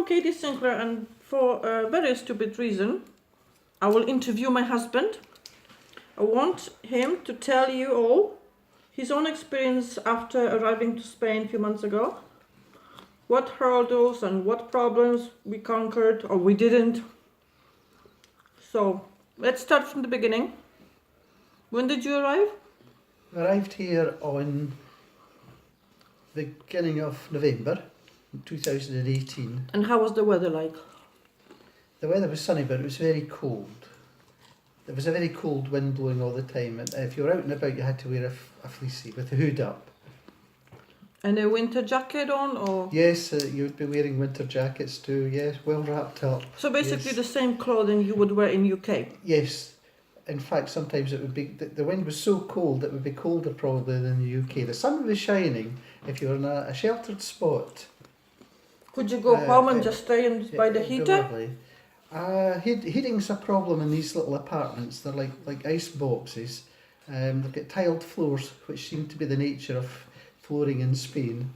Katie Sinclair, and for a very stupid reason, I will interview my husband. I want him to tell you all his own experience after arriving to Spain a few months ago. What hurdles and what problems we conquered or we didn't. So, let's start from the beginning. When did you arrive? I arrived here on the beginning of November 2018. And how was the weather like? The weather was sunny, but it was very cold. There was a very cold wind blowing all the time, and if you were out and about, you had to wear a fleecy with the hood up. And a winter jacket on, or? Yes, you would be wearing winter jackets too, yes, well wrapped up. So basically yes. the same clothing you would wear in UK? Yes. In fact, sometimes it would be, the wind was so cold it would be colder probably than the UK. The sun would be shining if you were in a sheltered spot. Could you go home and just stay by the heater? Heating's a problem in these little apartments. They're like ice boxes. They've got tiled floors, which seem to be the nature of flooring in Spain.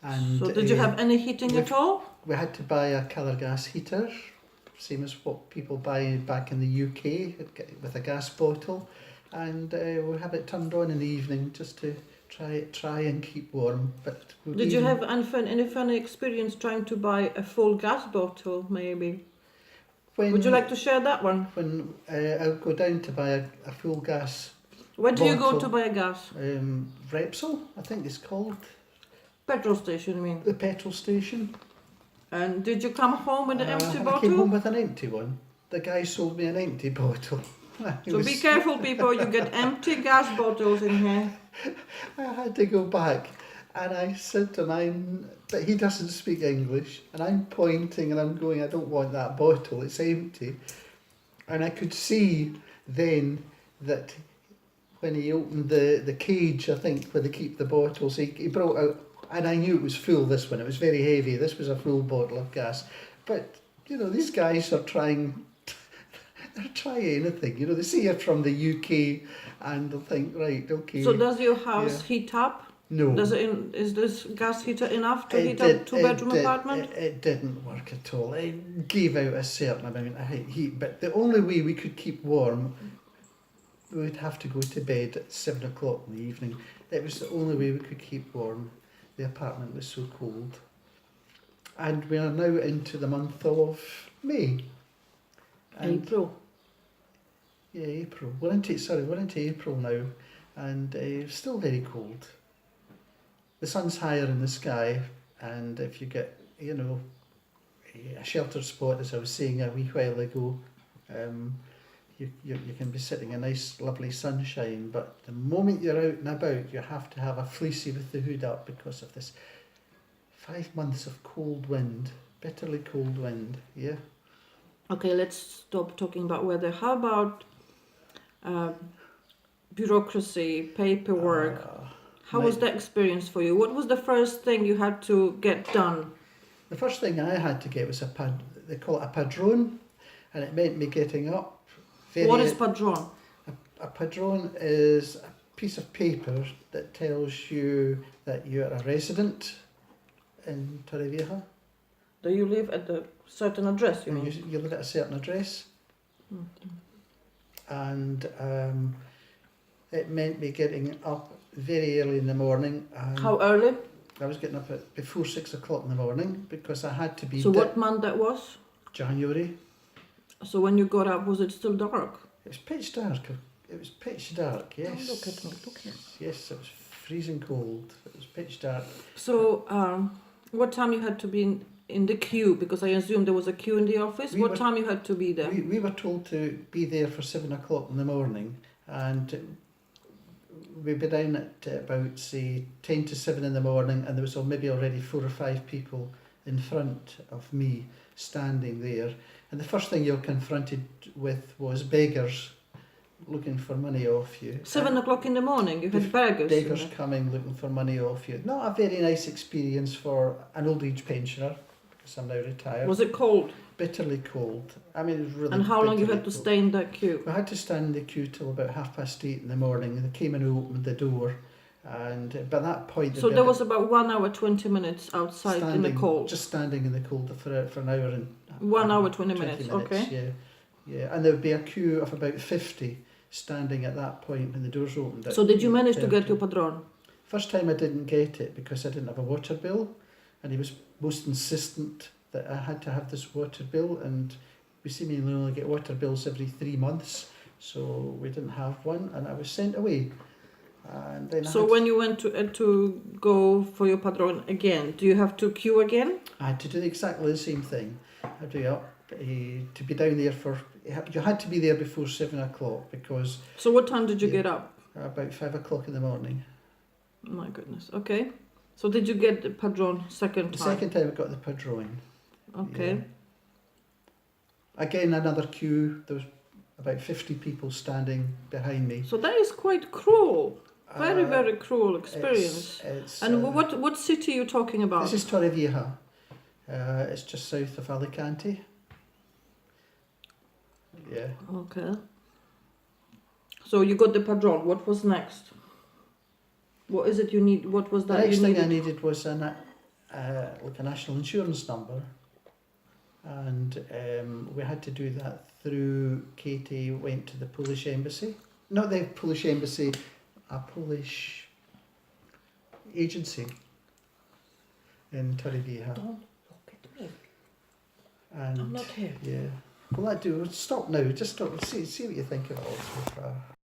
And so did you have any heating at all? We had to buy a colour gas heater, same as what people buy back in the UK with a gas bottle, and we have it turned on in the evening just to try and keep warm. But did you have any funny experience trying to buy a full gas bottle, maybe? Would you like to share that one? When I would go down to buy a full gas Where do you go bottle, to buy a gas? Repsol, I think it's called. Petrol station, you mean? The petrol station. And did you come home with an empty bottle? I came home with an empty one. The guy sold me an empty bottle. So be careful, people, you get empty gas bottles in here. I had to go back and I said to him, but he doesn't speak English, and I'm pointing and I'm going, I don't want that bottle, it's empty. And I could see then that when he opened the cage, I think, where they keep the bottles, he brought out, and I knew it was full, this one, it was very heavy, this was a full bottle of gas. But, you know, these guys are trying, they'll try anything, you know, they see you're from the UK and they'll think, right, okay. So does your house heat up? No. Is this gas heater enough to heat up a two-bedroom apartment? It didn't work at all. It gave out a certain amount of heat, but the only way we could keep warm, we would have to go to bed at 7 o'clock in the evening. It was the only way we could keep warm. The apartment was so cold. And we are now into the month of May. And April. Yeah, April. We're into April now, and it's still very cold. The sun's higher in the sky, and if you get, you know, a sheltered spot, as I was saying a wee while ago, you can be sitting in nice, lovely sunshine. But the moment you're out and about, you have to have a fleecy with the hood up because of this 5 months of cold wind, bitterly cold wind. Yeah. Okay, let's stop talking about weather. How about bureaucracy, paperwork? How was that experience for you? What was the first thing you had to get done? The first thing I had to get was they call it a padrone, and it meant me getting up. What is padrone? A padrone is a piece of paper that tells you that you're a resident in Torrevieja. Do you live at a certain address, you mean? You live at a certain address. Mm-hmm. And it meant me getting up very early in the morning. How early? I was getting up at before 6 o'clock in the morning because I had to be... So what month that was? January. So when you got up, was it still dark? It was pitch dark. It was pitch dark, yes. Oh, look at me, look at me. Yes, it was freezing cold. It was pitch dark. So what time you had to be in the queue? Because I assume there was a queue in the office. What time you had to be there? We were told to be there for 7 o'clock in the morning, and we'd be down at about, say, 10 to 7 in the morning, and there was maybe already 4 or 5 people in front of me standing there. And the first thing you're confronted with was beggars looking for money off you. 7 o'clock in the morning, you had beggars? Beggars coming looking for money off you. Not a very nice experience for an old age pensioner, because I'm now retired. Was it cold? Bitterly cold. I mean, it was really. And how long you had to cold. stay in that queue? We had to stand in the queue till about 8:30 in the morning, and they came and opened the door, And by that point, So there was about 1 hour 20 minutes outside in the cold. just standing in the cold for an hour and 1 hour 20 minutes. Okay. Yeah, yeah, and there would be a queue of about 50 standing at that point when the doors opened. So did you manage to get your padrón? First time I didn't get it because I didn't have a water bill, and he was most insistent that I had to have this water bill, and we seemingly only get water bills every 3 months, so we didn't have one, and I was sent away. And then So when you went to go for your padrón again, do you have to queue again? I had to do exactly the same thing. I'd be up to be down there for. You had to be there before 7 o'clock because. So what time did you get up? About 5 o'clock in the morning. My goodness. Okay. So did you get the padrón second time? The second time I got the padrón. Okay. Yeah. Again, another queue. There was about 50 people standing behind me. So that is quite cruel. Very cruel experience. And what city are you talking about? This is Torrevieja. It's just south of Alicante. Yeah. Okay. So you got the padrón. What was next? What is it you need? What was that? The next thing I needed was like a national insurance number, and we had to do that through. Katie went to the Polish embassy, not the Polish embassy, a Polish agency in Torrevieja. Don't look at me. And I'm not here. yeah. Well, I do. Stop now. Just stop. See what you think of it all so far.